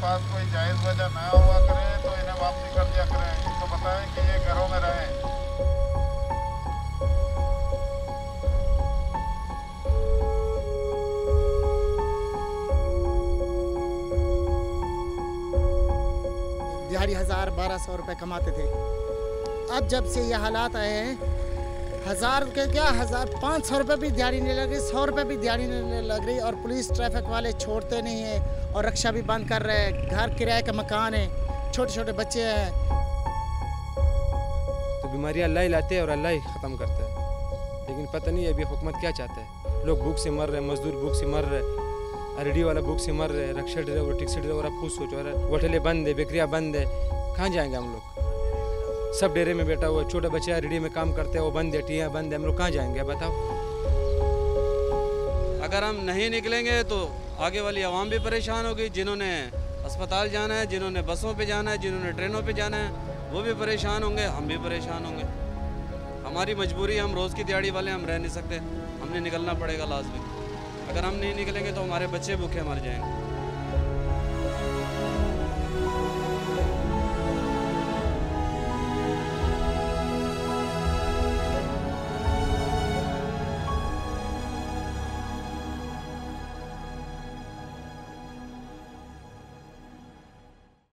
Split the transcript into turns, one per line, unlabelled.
पास कोई जायज़ वजह ना हुआ करे तो इन्हें वापसी कर दिया करें। इनको बताएं कि ये घरों में रहें।
दिहाड़ी 1000-1200 रुपये कमाते थे। अब जब से ये हालात आए हैं, 1000 के क्या 1500 रुपये भी दिहाड़ी नहीं लग रही, 100 रुपये भी दिहाड़ी नहीं लग रही। और पुलिस ट्रैफिक वाले छोड़ते नहीं हैं और रक्षा भी बंद कर रहे हैं। घर किराए का मकान है, छोटे छोटे बच्चे हैं।
तो बीमारियाँ अल्लाह ही लाते हैं और अल्लाह ही ख़त्म करता है, लेकिन पता नहीं अभी हुकूमत क्या चाहता है। लोग भूख से मर रहे हैं, मजदूर भूख से मर रहे हैं, आरडी वाला भूख से मर रहे हैं, रक्षा ड्राइवर, टैक्सी ड्राइवर। आप खुद सोचो, होटलें बंद है, बेकरियाँ बंद है, कहाँ जाएंगे हम लोग? सब डेरे में बैठा हुआ, छोटे बच्चे आरडी में काम करते हैं, वो बंद है, टियाँ बंद है, हम लोग कहाँ जाएंगे बताओ?
अगर हम नहीं निकलेंगे तो आगे वाली आवाम भी परेशान होगी। जिन्होंने अस्पताल जाना है, जिन्होंने बसों पे जाना है, जिन्होंने ट्रेनों पे जाना है, वो भी परेशान होंगे, हम भी परेशान होंगे। हमारी मजबूरी, हम रोज़ की दिहाड़ी वाले, हम रह नहीं सकते, हमने निकलना पड़ेगा लाजमी। अगर हम नहीं निकलेंगे तो हमारे बच्चे भूखे मर जाएंगे।